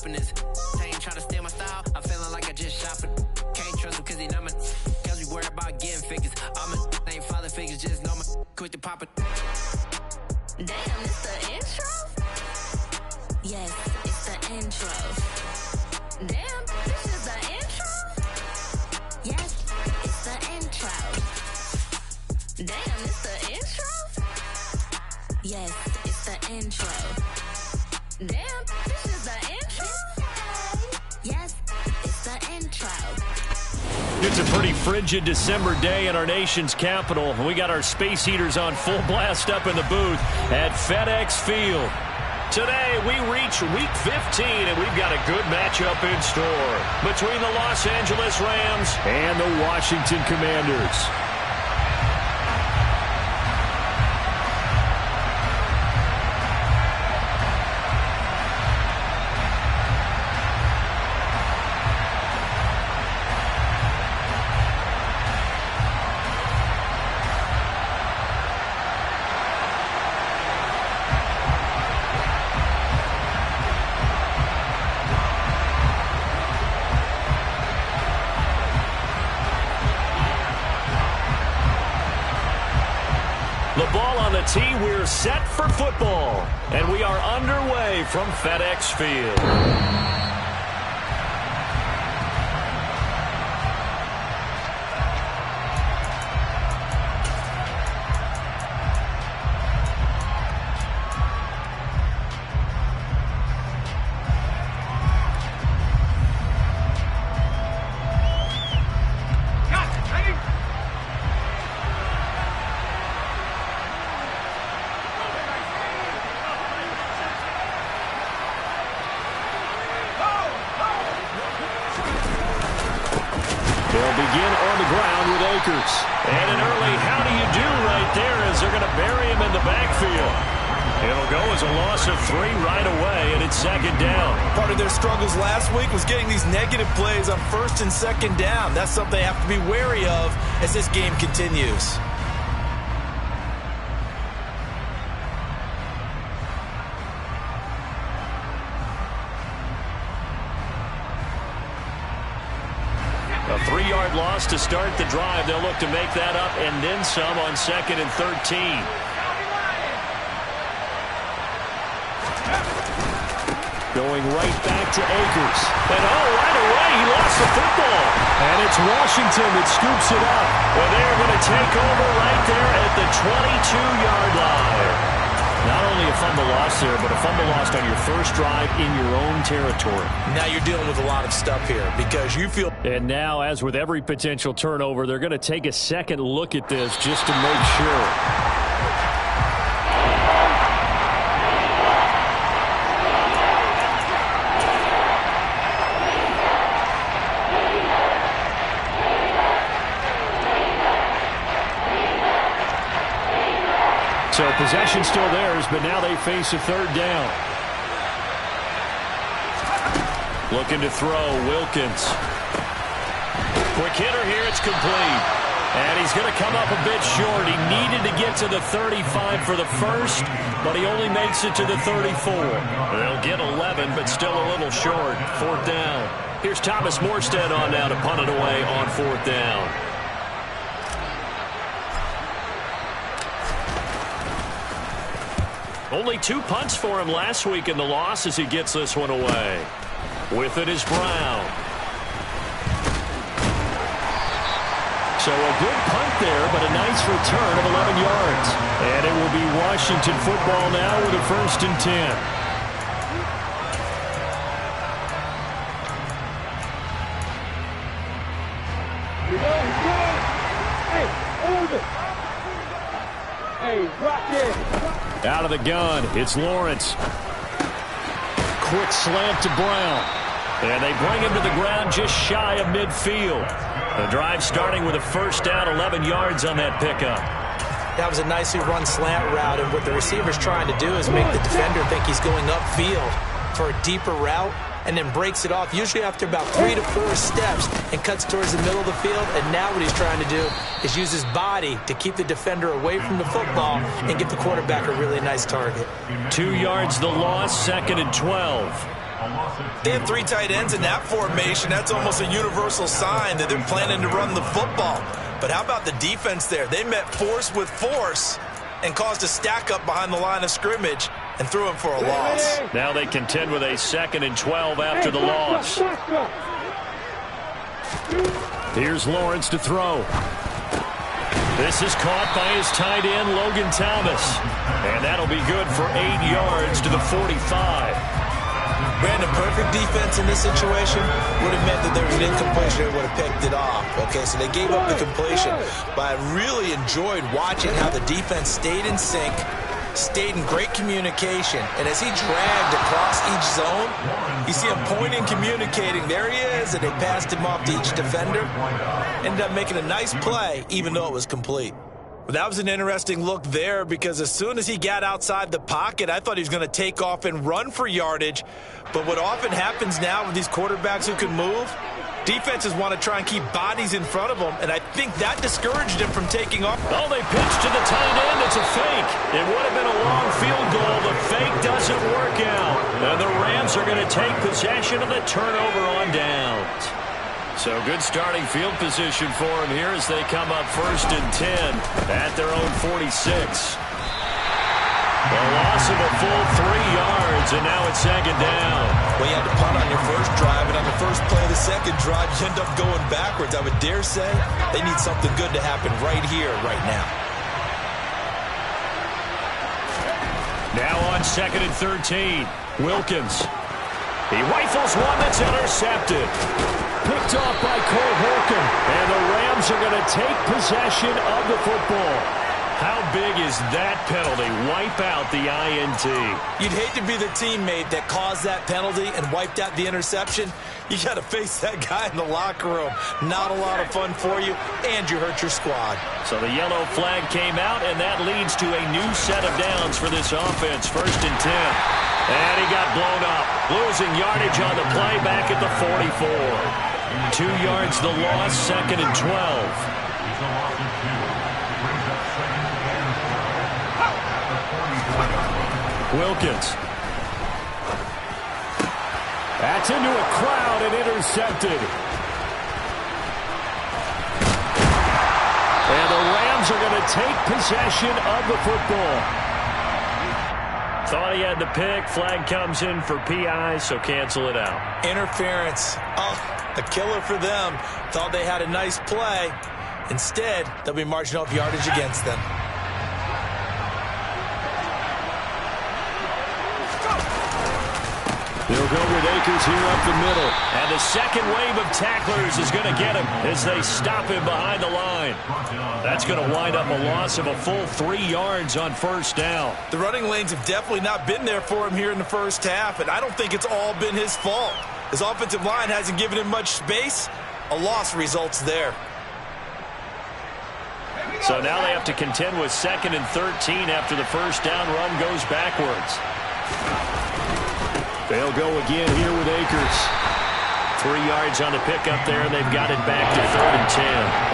dropping this. They ain't trying to steal my style. I'm feeling like I just shot for. Can't trust him cause he not my. Cause we worried about getting figures. All my ain't father figures, just know my quick to pop it. Damn, it's the intro? Yes, it's the intro. Damn, this is the intro? Yes, it's the intro. Damn, it's the intro? Yes, it's the intro. Damn, this is the intro? Yes, it's the intro. It's a pretty frigid December day in our nation's capital. We got our space heaters on full blast up in the booth at FedEx Field. Today, we reach Week 15, and we've got a good matchup in store between the Los Angeles Rams and the Washington Commanders. The ball on the tee, we're set for football, and we are underway from FedEx Field. They'll begin on the ground with Akers. And an early how do you do right there as they're going to bury him in the backfield. It'll go as a loss of 3 right away, and it's second down. Part of their struggles last week was getting these negative plays on first and second down. That's something they have to be wary of as this game continues. A 3-yard loss to start the drive. They'll look to make that up and then some on 2nd and 13. Going right back to Akers. And right away, he lost the football. And it's Washington that scoops it up. Well, they're going to take over right there at the 22-yard line. Not only a fumble loss there, but a fumble lost on your first drive in your own territory. Now you're dealing with a lot of stuff here because you feel... And now, as with every potential turnover, they're going to take a second look at this just to make sure. So possession still theirs, but now they face a third down. Looking to throw, Wilkins. Quick hitter here, it's complete. And he's going to come up a bit short. He needed to get to the 35 for the first, but he only makes it to the 34. They'll get 11, but still a little short. 4th down. Here's Thomas Morstead on now to punt it away on 4th down. Only 2 punts for him last week in the loss as he gets this one away. With it is Brown. So a good punt there, but a nice return of 11 yards. And it will be Washington football now with a 1st and 10. Out of the gun, it's Lawrence. Quick slant to Brown. And they bring him to the ground just shy of midfield. The drive starting with a 1st down, 11 yards on that pickup. That was a nicely run slant route, and what the receiver's trying to do is make the defender think he's going upfield for a deeper route, and then breaks it off, usually after about 3 to 4 steps, and cuts towards the middle of the field. And now what he's trying to do is use his body to keep the defender away from the football and give the quarterback a really nice target. 2 yards the loss, 2nd and 12. They have 3 tight ends in that formation. That's almost a universal sign that they're planning to run the football. But how about the defense there? They met force with force and caused a stack up behind the line of scrimmage and threw him for a loss. Now they contend with a 2nd and 12 after the loss. Here's Lawrence to throw. This is caught by his tight end, Logan Thomas. And that'll be good for 8 yards to the 45. Brandon, perfect defense in this situation would have meant that there was an incompletion. They would have picked it off. Okay, so they gave up the completion. But I really enjoyed watching how the defense stayed in sync, stayed in great communication. And as he dragged across each zone, you see him pointing, communicating. There he is, and they passed him off to each defender. Ended up making a nice play, even though it was complete. Well, that was an interesting look there because as soon as he got outside the pocket, I thought he was going to take off and run for yardage. But what often happens now with these quarterbacks who can move, defenses want to try and keep bodies in front of them, and I think that discouraged him from taking off. Oh, they pitched to the tight end. It's a fake. It would have been a long field goal. The fake doesn't work out. And the Rams are going to take possession of the turnover on downs. So good starting field position for him here as they come up 1st and 10 at their own 46. The loss of a full 3 yards, and now it's 2nd down. Well, you had to punt on your first drive, and on the first play of the second drive, you end up going backwards. I would dare say they need something good to happen right here, right now. Now on 2nd and 13, Wilkins. He rifles one that's intercepted. Picked off by Cole Holcomb. And the Rams are going to take possession of the football. How big is that penalty? Wipe out the INT. You'd hate to be the teammate that caused that penalty and wiped out the interception. You got to face that guy in the locker room. Not a lot of fun for you, and you hurt your squad. So the yellow flag came out, and that leads to a new set of downs for this offense. 1st and 10. And he got blown up. Losing yardage on the play back at the 44. 2 yards the loss, 2nd and 12. Wilkins. That's into a crowd and intercepted. And the Rams are going to take possession of the football. Thought he had the pick. Flag comes in for PI, so cancel it out. Interference. Oh, a killer for them. Thought they had a nice play. Instead, they'll be marching off yardage against them. They'll go with Akers here up the middle. And the second wave of tacklers is going to get him as they stop him behind the line. That's going to wind up a loss of a full 3 yards on 1st down. The running lanes have definitely not been there for him here in the first half, and I don't think it's all been his fault. His offensive line hasn't given him much space. A loss results there. So now they have to contend with 2nd and 13 after the 1st down run goes backwards. They'll go again here with Akers. 3 yards on the pickup there. They've got it back to 3rd and 10.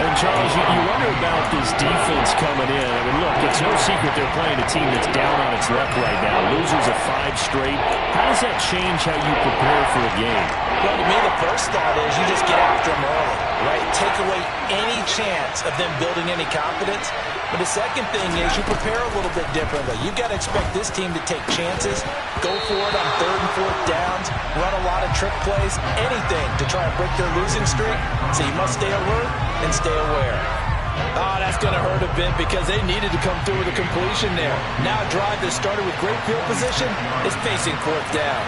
And, Charles, you wonder about this defense coming in. I mean, look, it's no secret they're playing a team that's down on its luck right now. Losers of 5 straight. How does that change how you prepare for a game? Well, to me, the first thought is you just get after them early, right? Take away any chance of them building any confidence. But the second thing is you prepare a little bit differently. You've got to expect this team to take chances, go for it on 3rd and 4th downs, run a lot of trick plays, anything to try and break their losing streak. So you must stay alert and stay aware. Oh, that's going to hurt a bit because they needed to come through with a completion there. Now a drive that started with great field position is facing 4th down.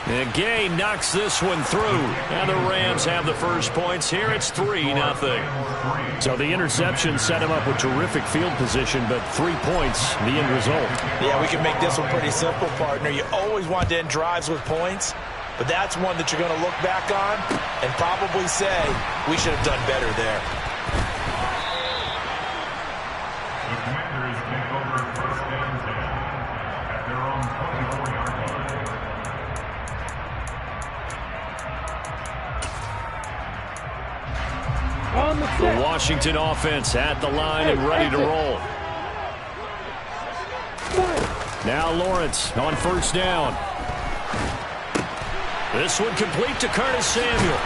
And Gay knocks this one through. And the Rams have the first points here. It's 3-0. So the interception set him up with terrific field position, but 3 points, the end result. Yeah, we can make this one pretty simple, partner. You always want to end drives with points, but that's one that you're going to look back on and probably say, we should have done better there. The Commanders take over 1st and 10 at their own 24-yard line. The Washington offense at the line and ready to roll. Now Lawrence on first down. This one complete to Curtis Samuel.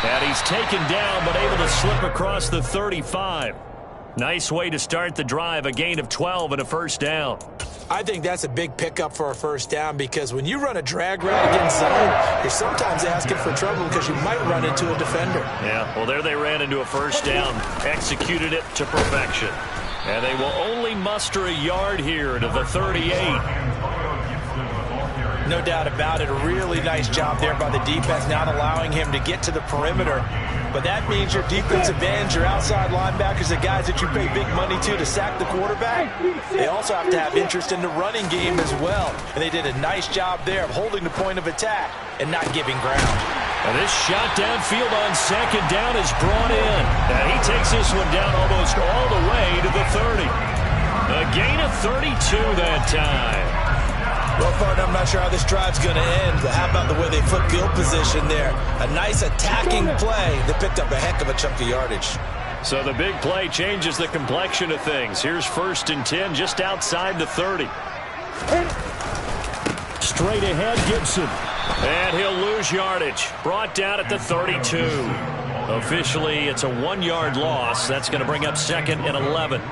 And he's taken down but able to slip across the 35. Nice way to start the drive, a gain of 12 and a first down. I think that's a big pickup for a first down because when you run a drag route against zone, you're sometimes asking for trouble because you might run into a defender. Yeah, well, there they ran into a first down, executed it to perfection. And they will only muster a yard here to the 38. No doubt about it. A really nice job there by the defense, not allowing him to get to the perimeter. But that means your defensive ends, your outside linebackers, the guys that you pay big money to sack the quarterback, they also have to have interest in the running game as well. And they did a nice job there of holding the point of attack and not giving ground. And this shot downfield on second down is brought in. And he takes this one down almost all the way to the 30. A gain of 32 that time. Well, partner, I'm not sure how this drive's going to end, but how about the way they flip field position there? A nice attacking play that picked up a heck of a chunk of yardage. So the big play changes the complexion of things. Here's 1st and 10 just outside the 30. Straight ahead, Gibson. And he'll lose yardage. Brought down at the 32. Officially, it's a 1-yard loss. That's going to bring up 2nd and 11.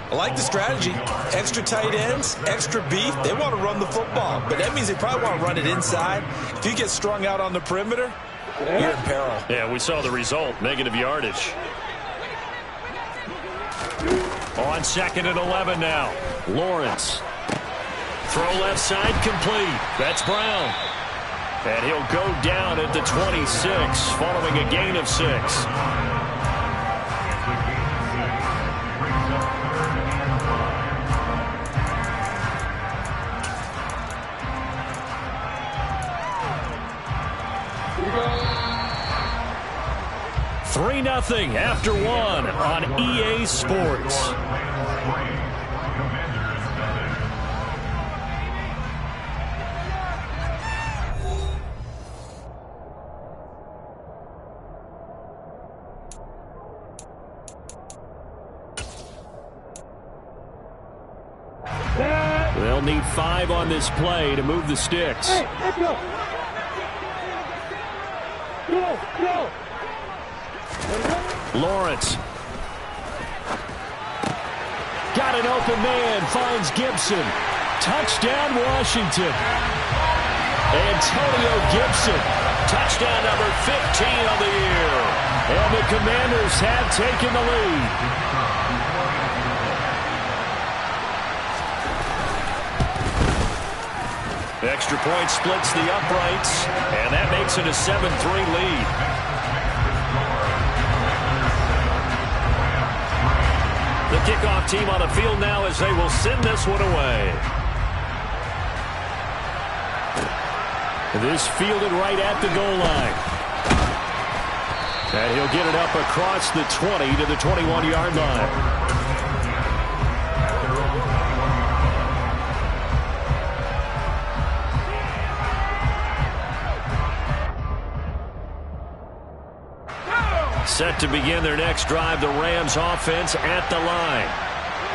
I like the strategy. Extra tight ends, extra beef. They want to run the football, but that means they probably want to run it inside. If you get strung out on the perimeter, you're in peril. Yeah, we saw the result. Negative yardage. On 2nd and 11 now. Lawrence. Throw left side complete. That's Brown. And he'll go down at the 26 following a gain of 6. Three 3-0 after 1 on EA Sports. They'll need 5 on this play to move the sticks. Hey, let's go. Go. Lawrence. Got an open man, finds Gibson. Touchdown, Washington. Antonio Gibson. Touchdown number 15 of the year. And the Commanders have taken the lead. Extra point splits the uprights, and that makes it a 7-3 lead. The kickoff team on the field now as they will send this one away. This fielded right at the goal line. And he'll get it up across the 20 to the 21-yard line. Set to begin their next drive, the Rams offense at the line.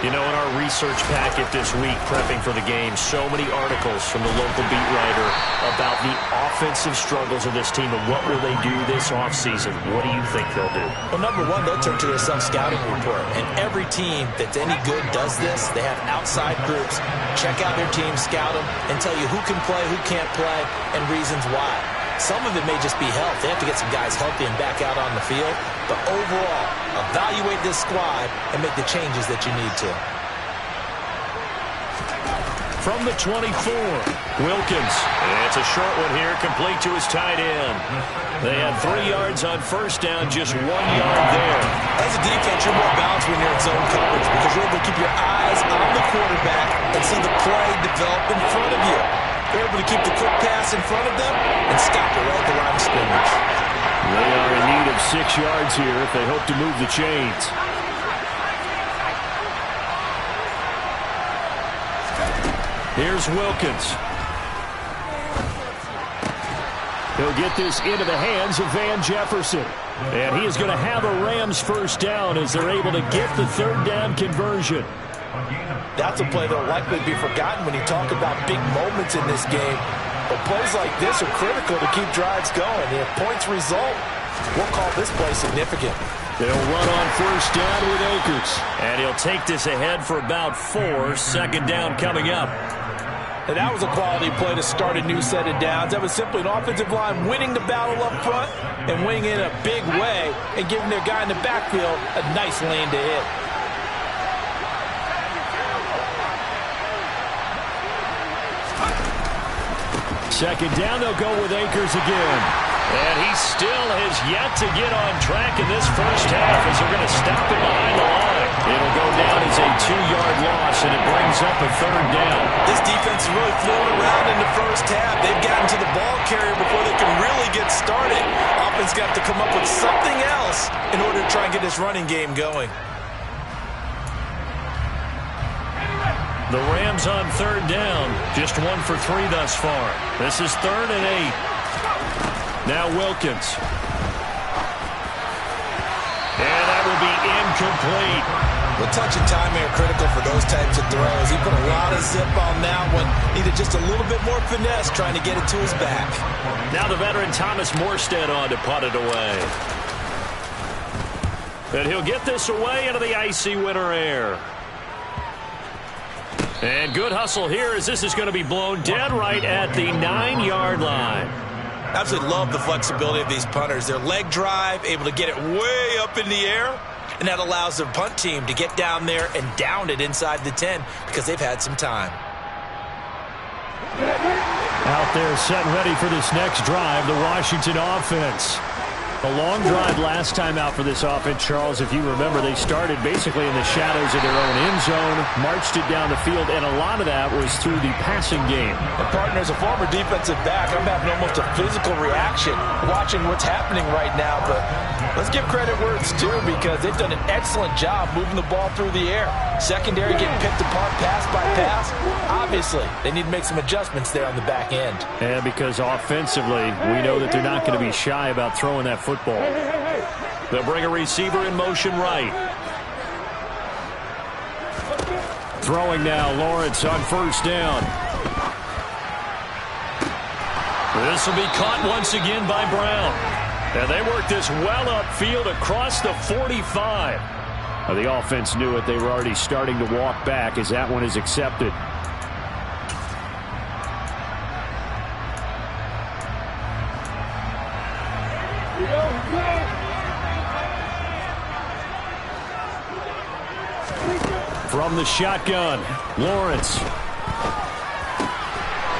You know, in our research packet this week, prepping for the game, so many articles from the local beat writer about the offensive struggles of this team and what will they do this offseason. What do you think they'll do? Well, number one, they'll turn to their self-scouting report. And every team that's any good does this. They have outside groups. Check out their team, scout them, and tell you who can play, who can't play, and reasons why. Some of it may just be health. They have to get some guys healthy and back out on the field. But overall, evaluate this squad and make the changes that you need to. From the 24, Wilkins. It's a short one here, complete to his tight end. They had 3 yards on first down, just 1 yard there. As a defense, you're more balanced when you're in zone coverage because you're able to keep your eyes on the quarterback and see the play develop in front of you. They're able to keep the quick pass in front of them and stop it right at the line of scrimmage. They are in need of 6 yards here if they hope to move the chains. Here's Wilkins. He'll get this into the hands of Van Jefferson. And he is going to have a Rams first down as they're able to get the 3rd down conversion. That's a play that will likely be forgotten when you talk about big moments in this game. But plays like this are critical to keep drives going. If points result, we'll call this play significant. They'll run on first down with Akers. And he'll take this ahead for about 4. Second down coming up. And that was a quality play to start a new set of downs. That was simply an offensive line winning the battle up front and winning it in a big way and giving their guy in the backfield a nice lane to hit. Second down, they'll go with Akers again. And he still has yet to get on track in this first half as they're going to stop him behind the line. It'll go down as a 2-yard loss, and it brings up a third down. This defense is really floating around in the first half. They've gotten to the ball carrier before they can really get started. Offense got to come up with something else in order to try and get this running game going. The Rams on third down, just 1 for 3 thus far. This is 3rd and 8. Now Wilkins. And that will be incomplete. The touch and timing are critical for those types of throws. He put a lot of zip on that one. Needed just a little bit more finesse trying to get it to his back. Now the veteran Thomas Morstead on to punt it away. And he'll get this away into the icy winter air. And good hustle here as this is going to be blown dead right at the 9-yard line. Absolutely love the flexibility of these punters. Their leg drive, able to get it way up in the air, and that allows their punt team to get down there and down it inside the 10 because they've had some time. Out there set ready for this next drive, the Washington offense. A long drive last time out for this offense, Charles. If you remember, they started basically in the shadows of their own end zone, marched it down the field, and a lot of that was through the passing game. And partner, as a former defensive back, I'm having almost a physical reaction watching what's happening right now. But let's give credit where it's due because they've done an excellent job moving the ball through the air. Secondary getting picked apart pass by pass. Obviously, they need to make some adjustments there on the back end. And because offensively, we know that they're not going to be shy about throwing that football. They'll bring a receiver in motion right. Throwing now, Lawrence on first down. This will be caught once again by Brown. And they work this well upfield across the 45. The offense knew it. They were already starting to walk back as that one is accepted. From the shotgun, Lawrence.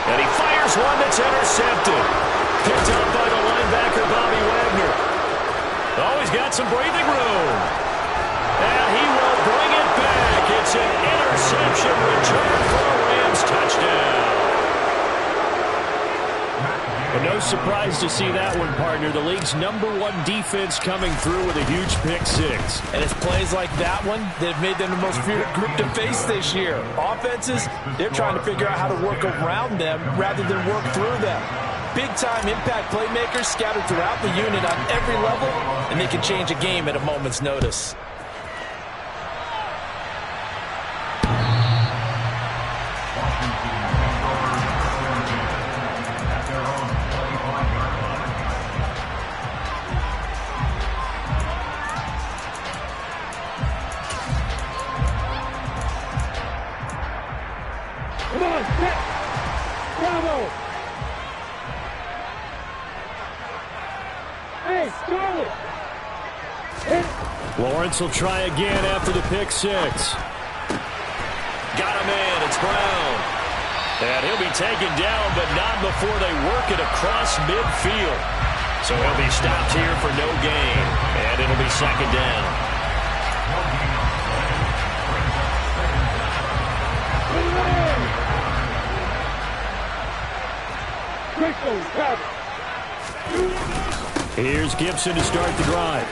And he fires one that's intercepted. Picked up by the linebacker, Bobby Wagner. Oh, he's got some breathing room. And he will bring it back. It's an interception return for a Rams touchdown. But no surprise to see that one, partner. The league's #1 defense coming through with a huge pick six. And it's plays like that one that have made them the most feared group to face this year. Offenses, they're trying to figure out how to work around them rather than work through them. Big-time impact playmakers scattered throughout the unit on every level, and they can change a game at a moment's notice. Lawrence will try again after the pick six. Got a man, it's Brown. And he'll be taken down, but not before they work it across midfield. So he'll be stopped here for no gain. And it'll be second down. Here's Gibson to start the drive.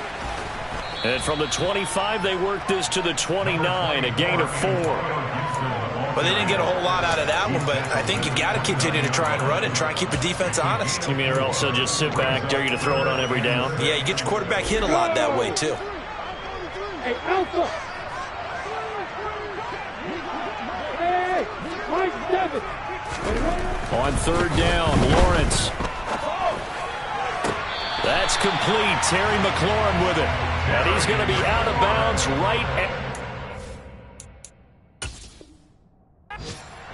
And from the 25, they work this to the 29, a gain of 4. Well, they didn't get a whole lot out of that one, but I think you got to continue to try and run and try and keep the defense honest. You mean or also just sit back, dare you to throw it on every down? Yeah, you get your quarterback hit a lot that way, too. Hey, Alpha! On third down, Lawrence. That's complete. Terry McLaurin with it. And he's going to be out of bounds right at...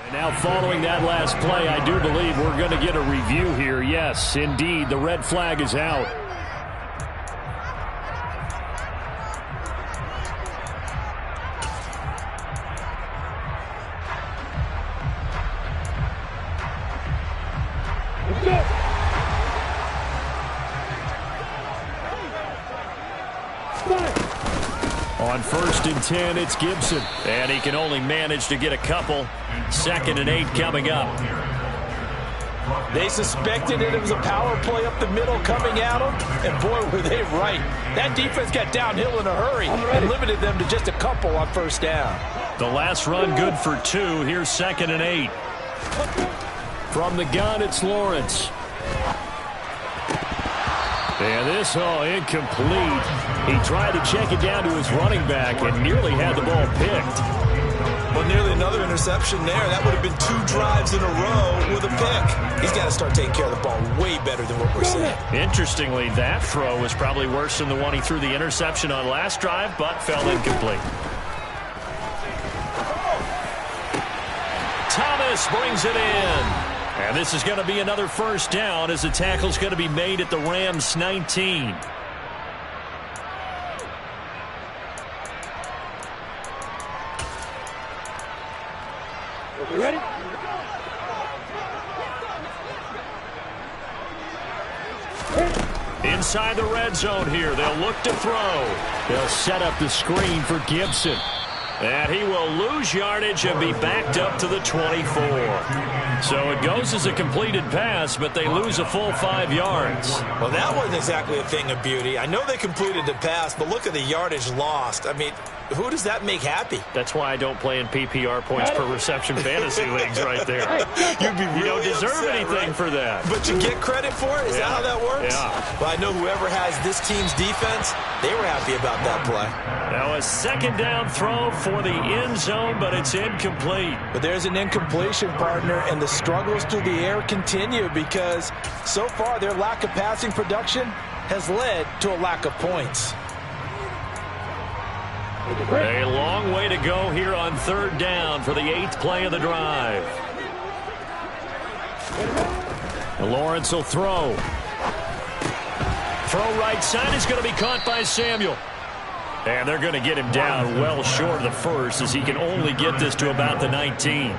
And now following that last play, I do believe we're going to get a review here. Yes, indeed, the red flag is out. On 1st and 10, it's Gibson. And he can only manage to get a couple. 2nd and 8 coming up. They suspected it was a power play up the middle coming at them. And boy, were they right. That defense got downhill in a hurry and limited them to just a couple on 1st down. The last run good for 2. Here's 2nd and 8. From the gun, it's Lawrence. And this, incomplete. He tried to check it down to his running back and nearly had the ball picked. Well, nearly another interception there. That would have been 2 drives in a row with a pick. He's got to start taking care of the ball way better than what we're seeing. Interestingly, that throw was probably worse than the one he threw the interception on last drive, but fell incomplete. Thomas brings it in. And this is going to be another 1st down as the tackle's going to be made at the Rams' 19. You ready? Inside the red zone here. They'll look to throw. They'll set up the screen for Gibson. And he will lose yardage and be backed up to the 24. So it goes as a completed pass, but they lose a full 5 yards. Well, that wasn't exactly a thing of beauty. I know they completed the pass, but look at the yardage lost. I mean, who does that make happy? That's why I don't play in PPR points per reception fantasy leagues right there. You'd be really You don't deserve upset, anything right? for that. But you get credit for it? Is that how that works? Yeah. Well, I know whoever has this team's defense, they were happy about that play. Now a 2nd down throw for the end zone, but it's incomplete. But there's an incompletion, partner, and the struggles through the air continue because so far their lack of passing production has led to a lack of points. A long way to go here on 3rd down for the 8th play of the drive. Lawrence will throw. Throw right side is going to be caught by Samuel. And they're going to get him down well short of the 1st as he can only get this to about the 19.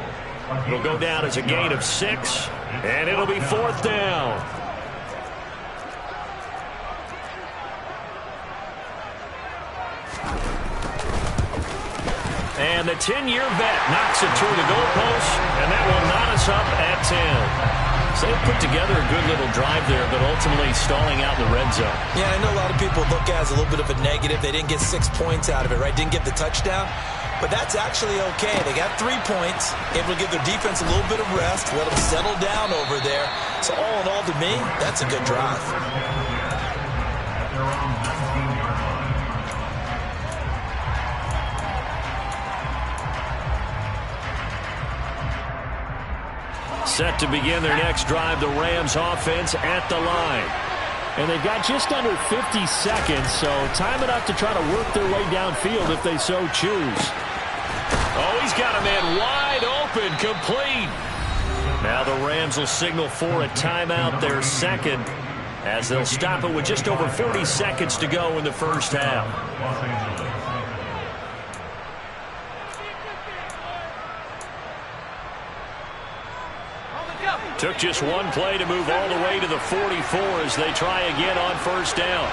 It'll go down as a gain of 6, and it'll be 4th down. And the 10-year vet knocks it through the goalpost, and that will knot us up at 10. So they put together a good little drive there, but ultimately stalling out in the red zone. Yeah, I know a lot of people look at it as a little bit of a negative. They didn't get 6 points out of it, right? Didn't get the touchdown. But that's actually okay. They got 3 points, able to give their defense a little bit of rest, let them settle down over there. So all in all, to me, that's a good drive. Set to begin their next drive, the Rams offense at the line. And they've got just under 50 seconds, so time enough to try to work their way downfield if they so choose. Oh, he's got a man wide open, complete. Now the Rams will signal for a timeout, their 2nd, as they'll stop it with just over 40 seconds to go in the 1st half. Took just 1 play to move all the way to the 44 as they try again on 1st down.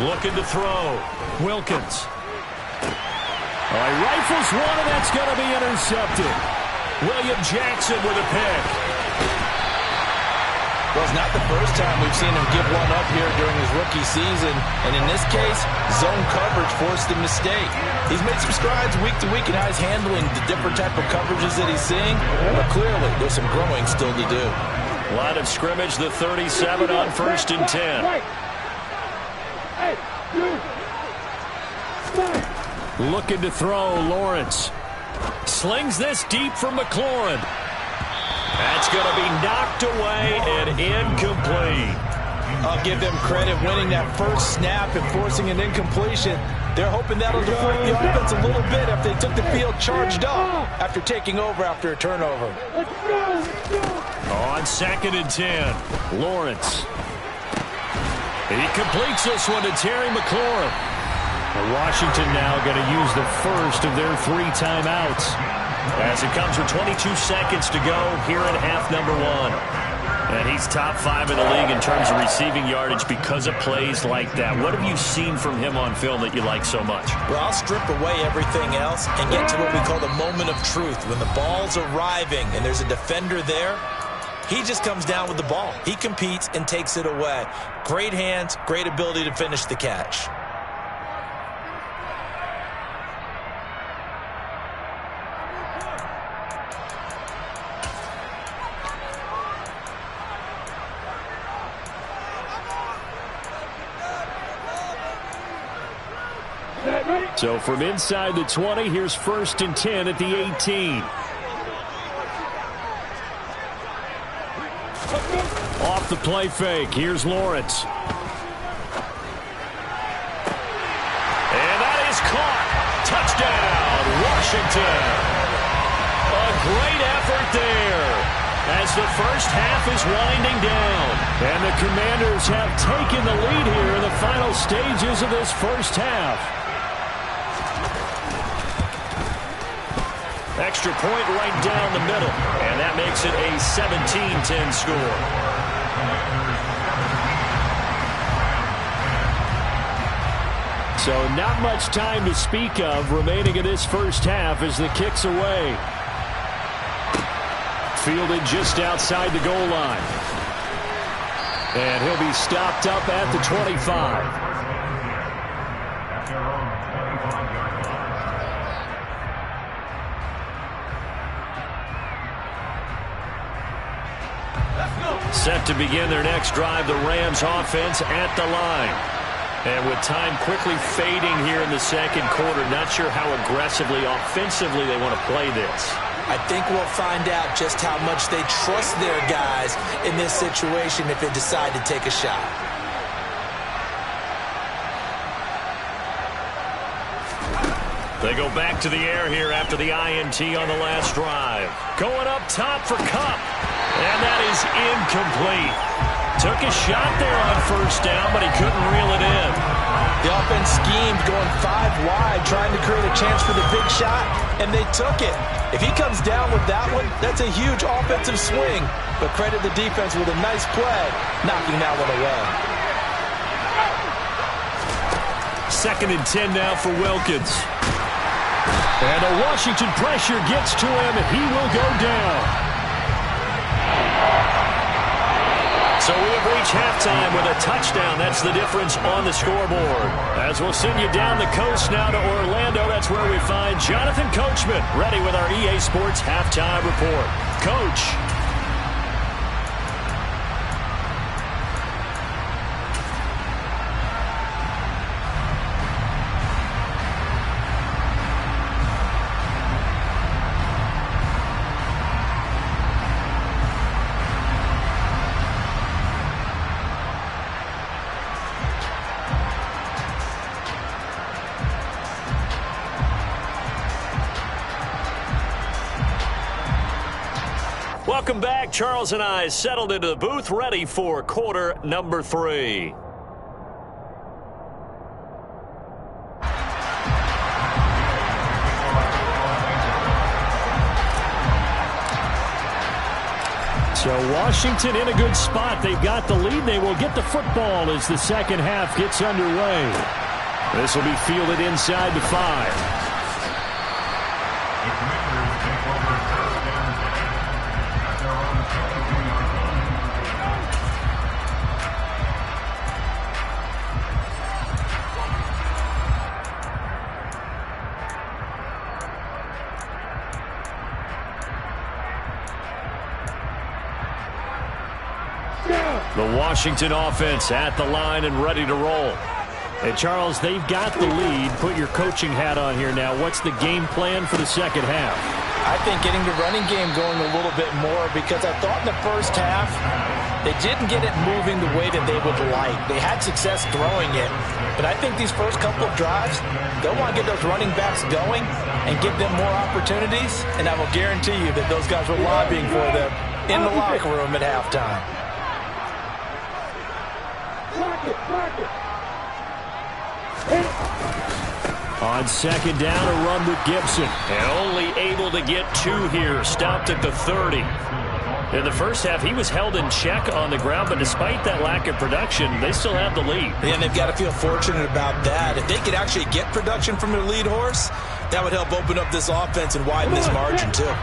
Looking to throw. Wilkins. All right, rifles one, and that's going to be intercepted. William Jackson with a pick. Well, it's not the first time we've seen him give one up here during his rookie season. And in this case, zone coverage forced the mistake. He's made some strides week to week in how he's handling the different type of coverages that he's seeing. But clearly, there's some growing still to do. Line of scrimmage, the 37 on 1st and 10. Looking to throw, Lawrence. Slings this deep for McLaurin. That's going to be knocked away and incomplete. I'll give them credit winning that first snap and forcing an incompletion. They're hoping that'll divert the offense a little bit if they took the field charged up after taking over after a turnover. On 2nd and 10, Lawrence. He completes this one to Terry McLaurin. Washington now going to use the first of their 3 timeouts as it comes with 22 seconds to go here in half number 1. And he's top 5 in the league in terms of receiving yardage because of plays like that. What have you seen from him on film that you like so much? Well, I'll strip away everything else and get to what we call the moment of truth. When the ball's arriving and there's a defender there, he just comes down with the ball. He competes and takes it away. Great hands, great ability to finish the catch. So from inside the 20, here's 1st and 10 at the 18. Off the play fake, here's Lawrence. And that is caught. Touchdown, Washington. A great effort there as the first half is winding down. And the Commanders have taken the lead here in the final stages of this first half. Extra point right down the middle, and that makes it a 17-10 score. So not much time to speak of remaining in this first half as the kick's away. Fielded just outside the goal line. And he'll be stopped up at the 25. Set to begin their next drive, the Rams offense at the line. And with time quickly fading here in the second quarter, not sure how aggressively, offensively they want to play this. I think we'll find out just how much they trust their guys in this situation if they decide to take a shot. They go back to the air here after the INT on the last drive. Going up top for Kupp. And that is incomplete. Took a shot there on 1st down, but he couldn't reel it in. The offense schemed going 5 wide, trying to create a chance for the big shot, and they took it. If he comes down with that one, that's a huge offensive swing. But credit the defense with a nice play, knocking that one away. 2nd and 10 now for Wilkins. And the Washington pressure gets to him, and he will go down. So we have reached halftime with a touchdown. That's the difference on the scoreboard. As we'll send you down the coast now to Orlando, that's where we find Jonathan Coachman ready with our EA Sports Halftime Report. Coach. Welcome back. Charles and I settled into the booth, ready for quarter number 3. So Washington in a good spot. They've got the lead. They will get the football as the second half gets underway. This will be fielded inside the 5. The Washington offense at the line and ready to roll. And Charles, they've got the lead. Put your coaching hat on here now. What's the game plan for the second half? I think getting the running game going a little bit more, because I thought in the first half they didn't get it moving the way that they would like. They had success throwing it, but I think these first couple of drives, they'll want to get those running backs going and give them more opportunities, and I will guarantee you that those guys were lobbying for them in the locker room at halftime. On second down, a run with Gibson. And only able to get 2 here. Stopped at the 30. In the first half, he was held in check on the ground, but despite that lack of production, they still have the lead. And they've got to feel fortunate about that. If they could actually get production from their lead horse, that would help open up this offense and widen this margin too.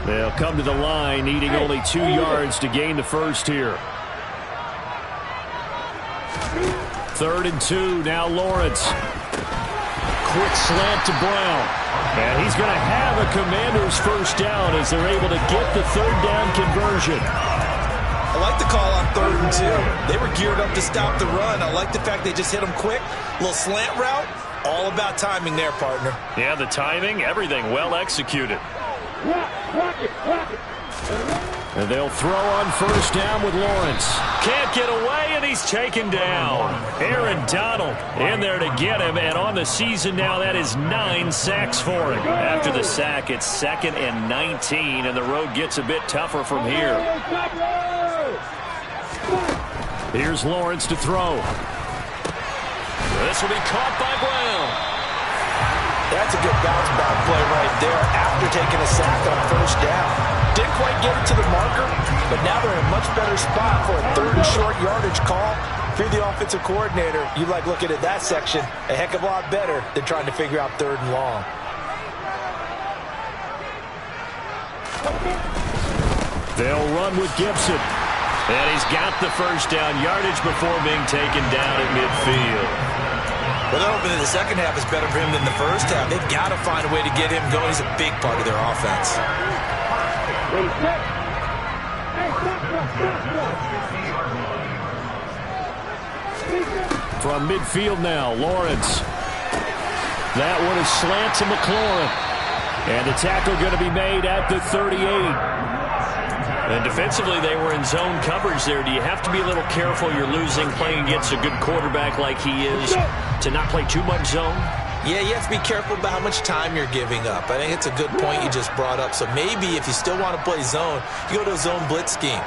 They'll come to the line, needing only 2 yards to gain the first here. 3rd and 2, now Lawrence. Quick slant to Brown. And he's going to have a Commanders first down as they're able to get the 3rd down conversion. I like the call on 3rd and 2. They were geared up to stop the run. I like the fact they just hit them quick. Little slant route. All about timing there, partner. Yeah, the timing, everything well executed. And they'll throw on first down with Lawrence. Can't get away, and he's taken down. Aaron Donald in there to get him, and on the season now, that is 9 sacks for him. After the sack, it's 2nd and 19, and the road gets a bit tougher from here. Here's Lawrence to throw. This will be caught by Brown. That's a good bounce back play right there after taking a sack on first down. Didn't quite get it to the marker, but now they're in a much better spot for a 3rd and short yardage call. If you're the offensive coordinator, you like looking at that section a heck of a lot better than trying to figure out 3rd and long. They'll run with Gibson. And he's got the first down yardage before being taken down at midfield. Well, they're hoping that the second half is better for him than the first half. They've got to find a way to get him going. He's a big part of their offense. From midfield now, Lawrence. That one is slant to McLaurin. And the tackle going to be made at the 38. And defensively, they were in zone coverage there. Do you have to be a little careful? You're losing, playing against a good quarterback like he is, to not play too much zone? Yeah, you have to be careful about how much time you're giving up. I think it's a good point you just brought up. So maybe if you still want to play zone, you go to a zone blitz scheme.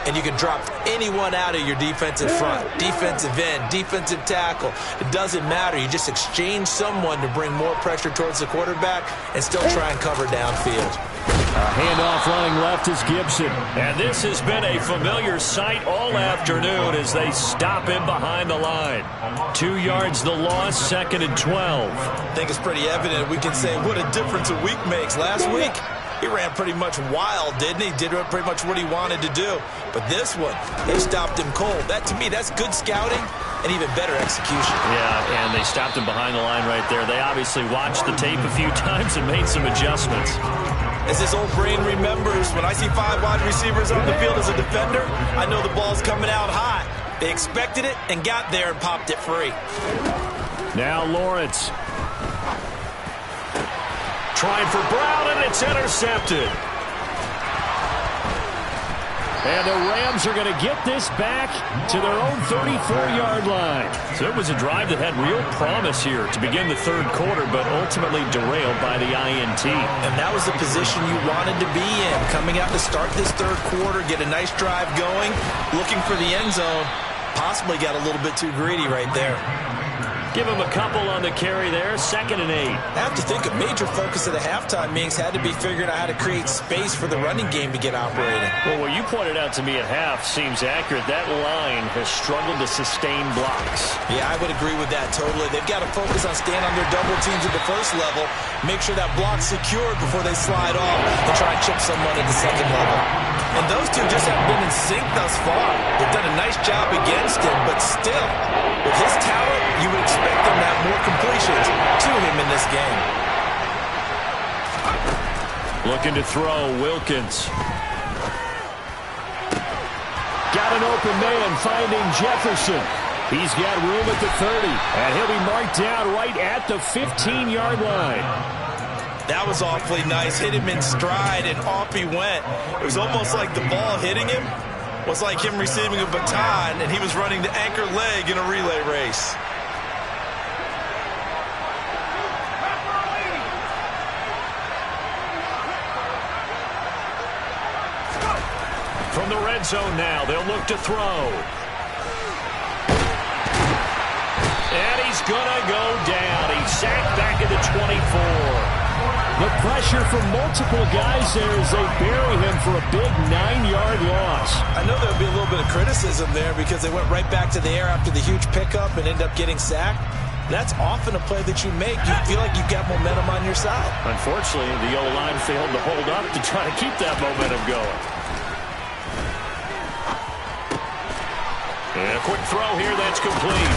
And you can drop anyone out of your defensive front, defensive end, defensive tackle. It doesn't matter. You just exchange someone to bring more pressure towards the quarterback and still try and cover downfield. Handoff running left is Gibson. And this has been a familiar sight all afternoon as they stop him behind the line. 2 yards the loss, 2nd and 12. I think it's pretty evident. We can say what a difference a week makes. Last week, he ran pretty much wild, didn't he? Did pretty much what he wanted to do. But this one, they stopped him cold. That, to me, that's good scouting and even better execution. Yeah, and they stopped him behind the line right there. They obviously watched the tape a few times and made some adjustments. As his old brain remembers, when I see 5 wide receivers on the field as a defender, I know the ball's coming out hot. They expected it and got there and popped it free. Now Lawrence. Trying for Brown, and it's intercepted. And the Rams are going to get this back to their own 34-yard line. So it was a drive that had real promise here to begin the 3rd quarter, but ultimately derailed by the INT. And that was the position you wanted to be in. Coming out to start this 3rd quarter, get a nice drive going, looking for the end zone. Possibly got a little bit too greedy right there. Give him a couple on the carry there, 2nd and 8. I have to think a major focus of the halftime meetings had to be figuring out how to create space for the running game to get operating. Well, what you pointed out to me at half seems accurate. That line has struggled to sustain blocks. Yeah, I would agree with that totally. They've got to focus on staying on their double teams at the first level, make sure that block's secured before they slide off and try and chip someone at the 2nd level. And those two just haven't been in sync thus far. They've done a nice job against him, but still, with his talent, you would expect them to have more completions to him in this game. Looking to throw, Wilkins. Got an open man, finding Jefferson. He's got room at the 30, and he'll be marked down right at the 15-yard line. That was awfully nice. Hit him in stride, and off he went. It was almost like the ball hitting him was like him receiving a baton, and he was running the anchor leg in a relay race. From the red zone now, they'll look to throw. And he's going to go down. He's sacked back at the 24. The pressure from multiple guys there as they bury him for a big 9-yard loss. I know there'll be a little bit of criticism there because they went right back to the air after the huge pickup and ended up getting sacked. That's often a play that you make. You feel like you've got momentum on your side. Unfortunately, the O-line failed to hold up to try to keep that momentum going. And a quick throw here, that's complete.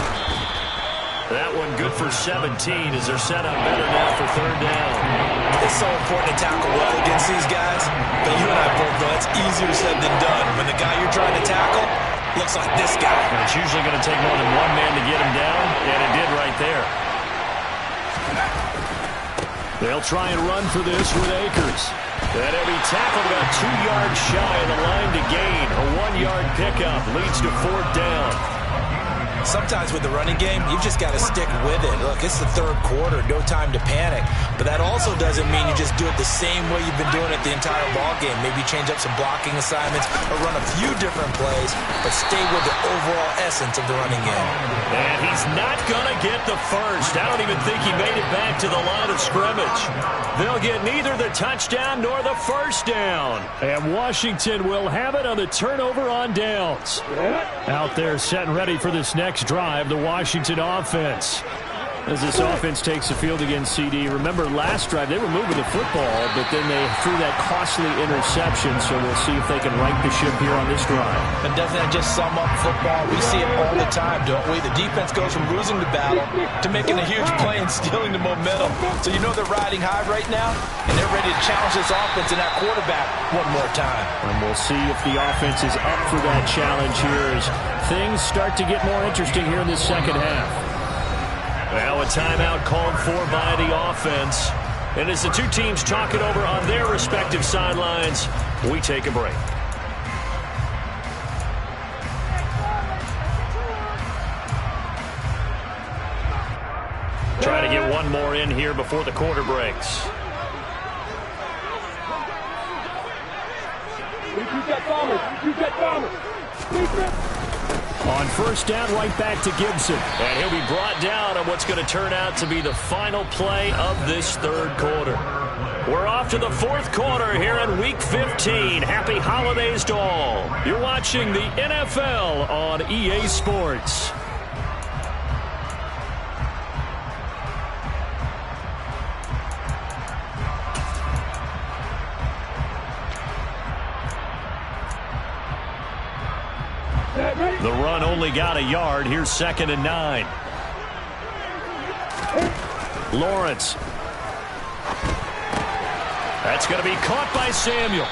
That one good for 17 as they're set up better now for third down. It's so important to tackle well against these guys, but you and I both know it's easier said than done. When the guy you're trying to tackle looks like this guy. And it's usually going to take more than one man to get him down, and it did right there. They'll try and run for this with Akers. That heavy tackle about 2 yards shy of the line to gain. A 1-yard pickup leads to fourth down. Sometimes with the running game, you've just got to stick with it. Look, it's the third quarter, no time to panic. But that also doesn't mean you just do it the same way you've been doing it the entire ball game. Maybe change up some blocking assignments or run a few different plays, but stay with the overall essence of the running game. And he's not going to get the first. I don't even think he made it back to the line of scrimmage. They'll get neither the touchdown nor the first down. And Washington will have it on the turnover on downs. Out there set and ready for this next drive, the Washington offense. As this offense takes the field against CD. Remember last drive, they were moving the football, but then they threw that costly interception, so we'll see if they can right the ship here on this drive. And doesn't that just sum up football? We see it all the time, don't we? The defense goes from losing the battle to making a huge play and stealing the momentum. So you know they're riding high right now, and they're ready to challenge this offense and that quarterback one more time. And we'll see if the offense is up for that challenge here as things start to get more interesting here in the second half. Now a timeout called for by the offense. And as the two teams talk it over on their respective sidelines, we take a break. Trying to get one more in here before the quarter breaks. On first down, right back to Gibson. And he'll be brought down on what's going to turn out to be the final play of this third quarter. We're off to the fourth quarter here in Week 15. Happy holidays to all. You're watching the NFL on EA Sports. The run only got a yard. Here's 2nd and 9. Lawrence. That's going to be caught by Samuel.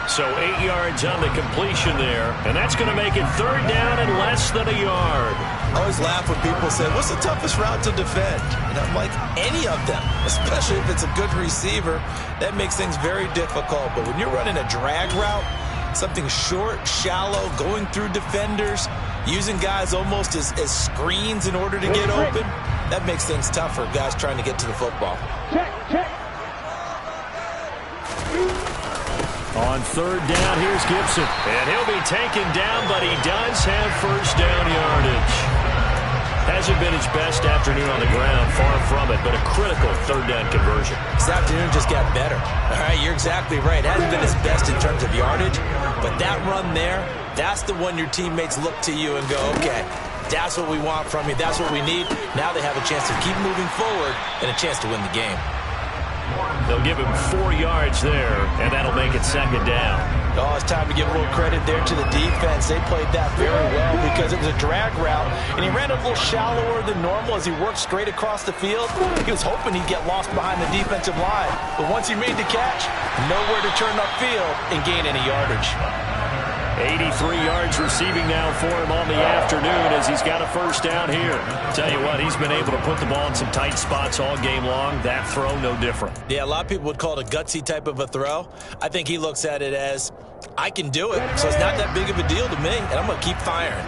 So 8 yards on the completion there. And that's going to make it third down and less than a yard. I always laugh when people say, what's the toughest route to defend? And I'm like, any of them, especially if it's a good receiver. That makes things very difficult. But when you're running a drag route, something short, shallow, going through defenders, using guys almost as screens in order to get open, that makes things tough for guys trying to get to the football. On third down, here's Gibson. And he'll be taken down, but he does have first down yardage. Hasn't been his best afternoon on the ground, far from it, but a critical third down conversion. This afternoon just got better. All right, you're exactly right. Hasn't been his best in terms of yardage, but that run there, that's the one your teammates look to you and go, okay, that's what we want from you. That's what we need. Now they have a chance to keep moving forward and a chance to win the game. They'll give him 4 yards there, and that'll make it second down. Oh, it's time to give a little credit there to the defense. They played that very well because it was a drag route, and he ran a little shallower than normal as he worked straight across the field. He was hoping he'd get lost behind the defensive line, but once he made the catch, nowhere to turn upfield and gain any yardage. 83 yards receiving now for him on the afternoon as he's got a first down here. Tell you what, he's been able to put the ball in some tight spots all game long. That throw, no different. Yeah, a lot of people would call it a gutsy type of a throw. I think he looks at it as, I can do it, so it's not that big of a deal to me, and I'm going to keep firing.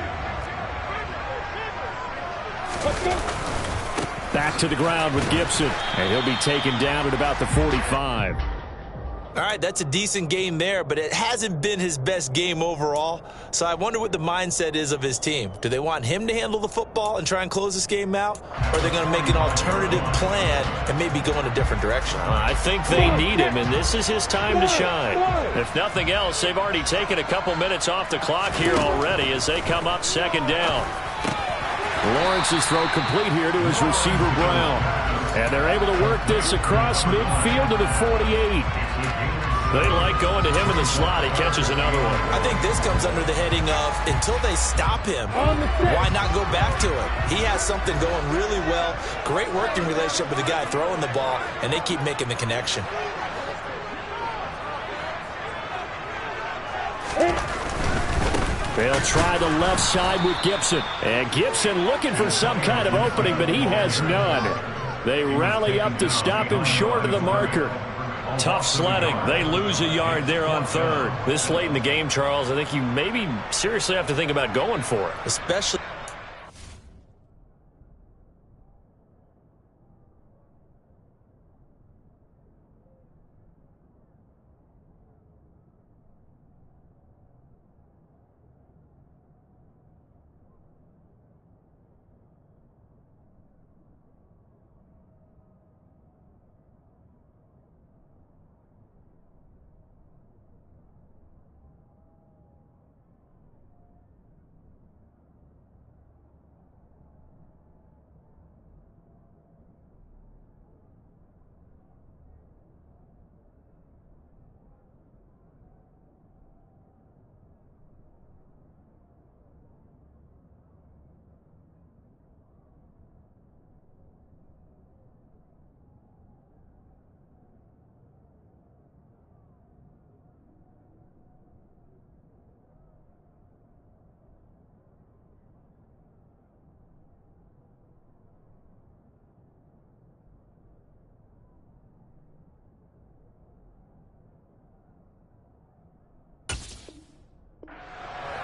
Back to the ground with Gibson, and he'll be taken down at about the 45. All right, that's a decent game there, but it hasn't been his best game overall. So I wonder what the mindset is of his team. Do they want him to handle the football and try and close this game out? Or are they going to make an alternative plan and maybe go in a different direction? I think they need him, and this is his time to shine. If nothing else, they've already taken a couple minutes off the clock here already as they come up second down. Lawrence's throw complete here to his receiver, Brown. And they're able to work this across midfield to the 48. They like going to him in the slot. He catches another one. I think this comes under the heading of, until they stop him, why not go back to it? He has something going really well. Great working relationship with the guy throwing the ball, and they keep making the connection. They'll try the left side with Gibson. And Gibson looking for some kind of opening, but he has none. They rally up to stop him short of the marker. Tough sledding. They lose a yard there on third. This late in the game, Charles, I think you maybe seriously have to think about going for it. Especially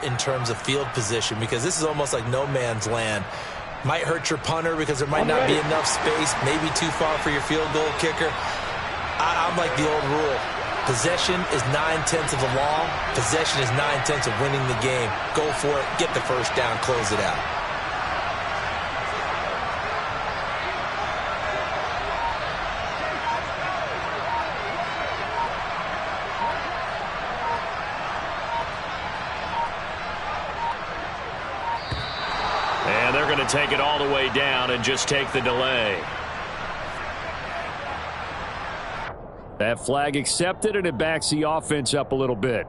in terms of field position, because this is almost like no man's land. Might hurt your punter because there might not be enough space, maybe too far for your field goal kicker. I'm like the old rule. Possession is 9/10 of the law. Possession is 9/10 of winning the game. Go for it, get the first down, close it out. And they're going to take it all the way down and just take the delay. That flag accepted, and it backs the offense up a little bit.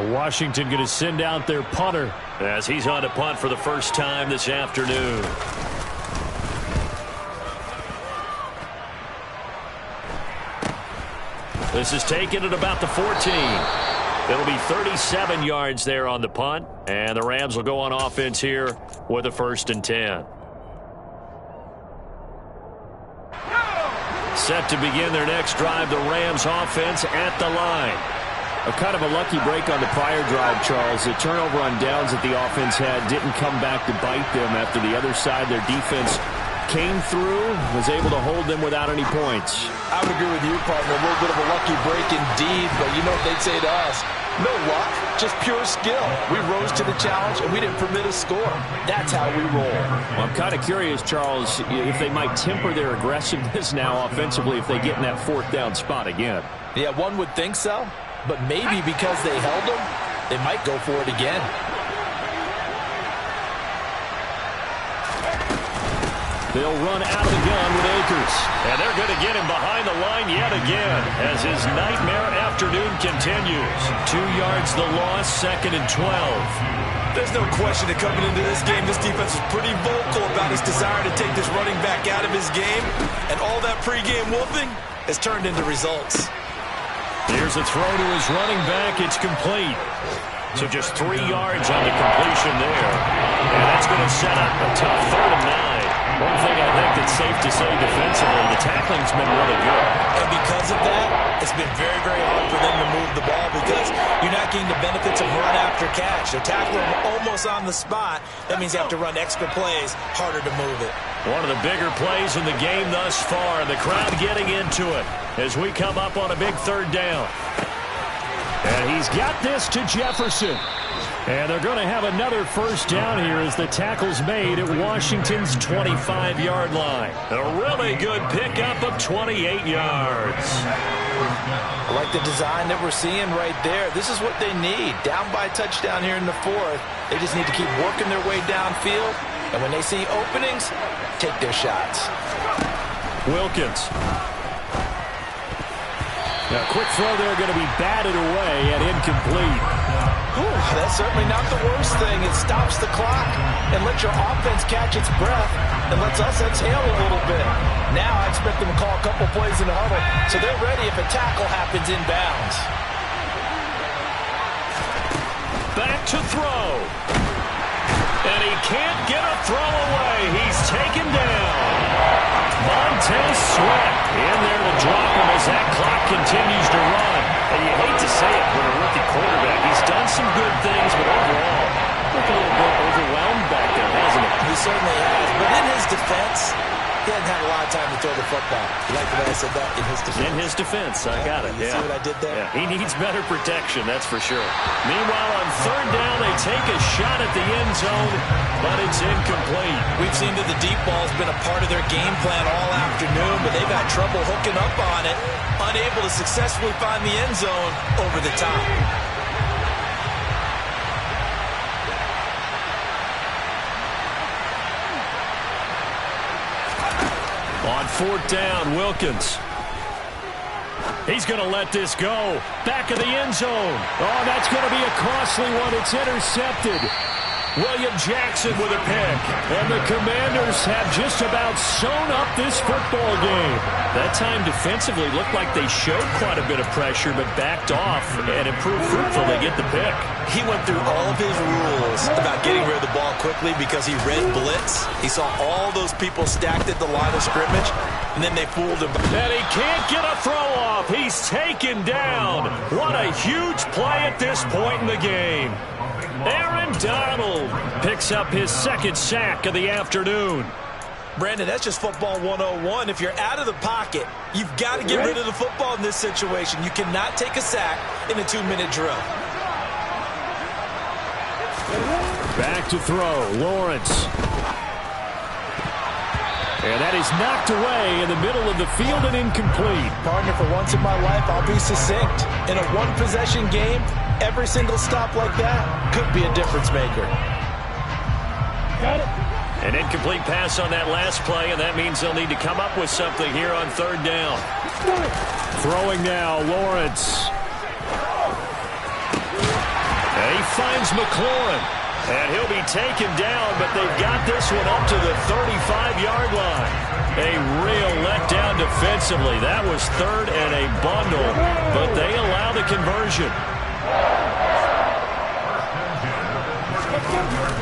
Washington going to send out their punter as he's on to punt for the first time this afternoon. This is taken at about the 14. It'll be 37 yards there on the punt, and the Rams will go on offense here with a 1st and 10. Set to begin their next drive, the Rams offense at the line. A kind of a lucky break on the prior drive, Charles. The turnover on downs that the offense had didn't come back to bite them after the other side. Their defense came through, was able to hold them without any points. I would agree with you, partner. A little bit of a lucky break indeed, but you know what they'd say to us? No luck, just pure skill. We rose to the challenge, and we didn't permit a score. That's how we roll. Well, I'm kind of curious, Charles, if they might temper their aggressiveness now offensively if they get in that 4th down spot again. Yeah, one would think so. But maybe because they held them, they might go for it again. They'll run out of the gun with Akers. And they're going to get him behind the line yet again as his nightmare afternoon continues. 2 yards the loss, 2nd and 12. There's no question that coming into this game, this defense was pretty vocal about his desire to take this running back out of his game. And all that pregame wolfing has turned into results. Here's a throw to his running back. It's complete. So just 3 yards on the completion there. And that's going to set up a tough 3rd and 9. One thing I think that's safe to say defensively, the tackling's been really good. And because of that, it's been very, very hard for them to move the ball because you're not getting the benefits of run after catch. They're tackling almost on the spot. That means you have to run extra plays, harder to move it. One of the bigger plays in the game thus far. The crowd getting into it as we come up on a big 3rd down. And he's got this to Jefferson. And they're going to have another 1st down here as the tackle's made at Washington's 25-yard line. A really good pickup of 28 yards. I like the design that we're seeing right there. This is what they need. Down by a touchdown here in the 4th. They just need to keep working their way downfield. And when they see openings, take their shots. Wilkins. Now, quick throw there going to be batted away and incomplete. That's certainly not the worst thing. It stops the clock and lets your offense catch its breath and lets us exhale a little bit. Now I expect them to call a couple plays in the huddle so they're ready if a tackle happens inbounds. Back to throw. And he can't get a throw away. He's taken down. Montez Sweat in there to drop him as that clock continues to run. And you hate to say it when a rookie quarterback, he's done some good things, but overall, look a little bit overwhelmed back there, hasn't he? He certainly has. But in his defense, he hasn't had a lot of time to throw the football. You like the way I said that? In his defense. In his defense, I got it. You see what I did there? Yeah. He needs better protection, that's for sure. Meanwhile, on 3rd down, they take a shot at the end zone, but it's incomplete. We've seen that the deep ball's been a part of their game plan all afternoon, but they've had trouble hooking up on it, unable to successfully find the end zone over the top. On 4th down, Wilkins. He's going to let this go. Back of the end zone. Oh, that's going to be a costly one. It's intercepted. William Jackson with a pick. And the Commanders have just about sewn up this football game. That time defensively looked like they showed quite a bit of pressure but backed off and improved fruitful. They get the pick. He went through all of his rules about getting rid of the ball quickly because he read blitz. He saw all those people stacked at the line of scrimmage, and then they fooled him. And he can't get a throw off. He's taken down. What a huge play at this point in the game. Aaron Donald picks up his 2nd sack of the afternoon. Brandon, that's just football 101. If you're out of the pocket, you've got to get rid of the football in this situation. You cannot take a sack in a 2-minute drill. Back to throw, Lawrence. And that is knocked away in the middle of the field and incomplete. Partner, for once in my life, I'll be succinct. In a one-possession game, every single stop like that could be a difference maker. Got it. An incomplete pass on that last play, and that means they'll need to come up with something here on 3rd down. Throwing now, Lawrence. And he finds McLaurin. And he'll be taken down, but they've got this one up to the 35-yard line. A real letdown defensively. That was third and a bundle, but they allow the conversion.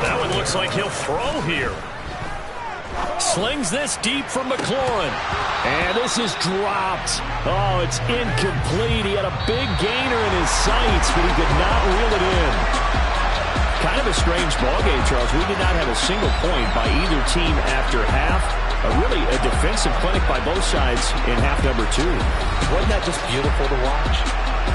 That one looks like he'll throw here. Slings this deep from McLaurin. And this is dropped. Oh, it's incomplete. He had a big gainer in his sights, but he could not reel it in. Kind of a strange ballgame, Charles. We did not have a single point by either team after half. Really a defensive clinic by both sides in half number 2. Wasn't that just beautiful to watch?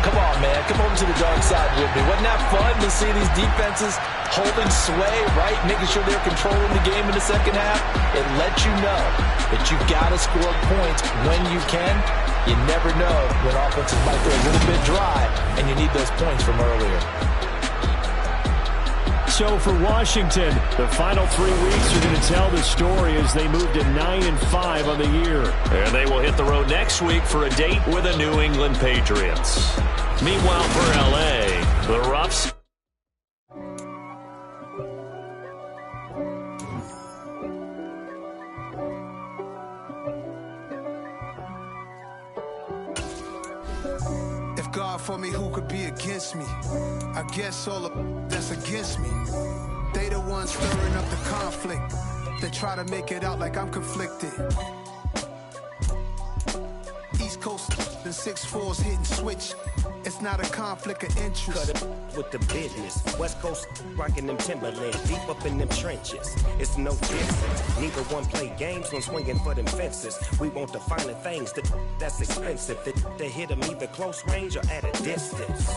Come on, man. Come over to the dark side with me. Wasn't that fun to see these defenses holding sway, right? Making sure they're controlling the game in the second half? It lets you know that you got to score points when you can. You never know when offenses might go a little bit dry, and you need those points from earlier. So for Washington, the final 3 weeks are going to tell the story as they move to 9-5 on the year. And they will hit the road next week for a date with the New England Patriots. Meanwhile, for L.A., the Roughs. If God for me, who could be against me? I guess all of that's against me. They the ones stirring up the conflict. They try to make it out like I'm conflicted. East Coast and 6'4s hitting switch. It's not a conflict of interest. Cut it with the business. West Coast rocking them Timberlands, deep up in them trenches. It's no difference. Neither one play games when swinging for them fences. We want the finer things that's expensive. They hit them either close range or at a distance.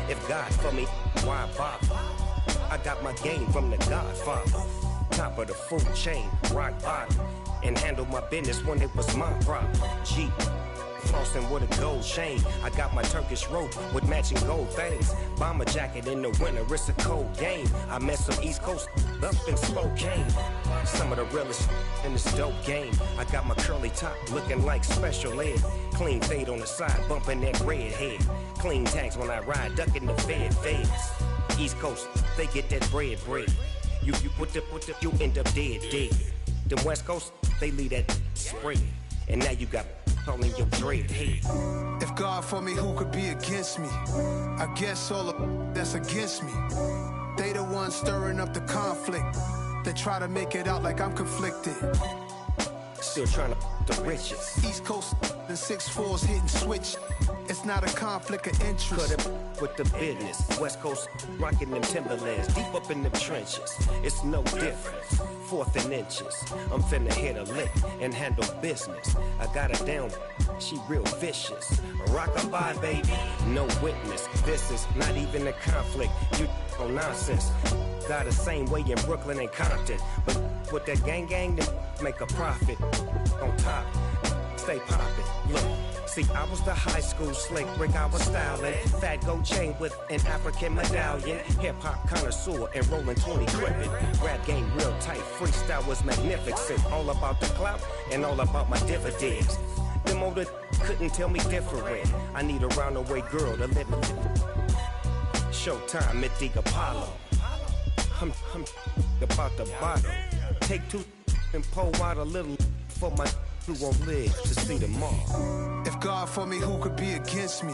If God for me, why bother? I got my game from the Godfather. Top of the food chain, rock bottom. And handle my business when it was my problem. Jeep. Flossing with a gold chain. I got my Turkish rope with matching gold things. Bomber jacket in the winter, it's a cold game. I met some East Coast up in Spokane. Some of the realest in this dope game. I got my curly top looking like special ed. Clean fade on the side, bumping that red head. Clean tags when I ride, ducking the feds. East Coast, they get that bread. You put the, you end up dead. Them West Coast, they leave that spread. And now you got all in your dread head. If God for me, who could be against me? I guess all of that's against me. They the ones stirring up the conflict. They try to make it out like I'm conflicted. Still trying to the riches. East Coast and 6'4s hitting switch. It's not a conflict of interest. Cut it with the business. West Coast rocking them Timberlands, deep up in them trenches. It's no difference. 4th and inches. I'm finna hit a lick and handle business. I got her down, she real vicious. Rock-a-bye, baby, no witness. This is not even a conflict. You on nonsense. Got the same way in Brooklyn and Compton. But with that gang, then make a profit. On top, stay poppin'. Look. See, I was the high school slick brick, I was styling. Fat gold chain with an African medallion. Hip-hop connoisseur and rolling 20 crippin'. Rap game real tight, freestyle was magnificent. All about the clout and all about my dividends. Them older couldn't tell me different. I need a round-the-way girl to live in. Showtime at the Apollo. I'm about the bottle. Take 2 and pour out a little for my who won't live to see tomorrow. If God for me, who could be against me?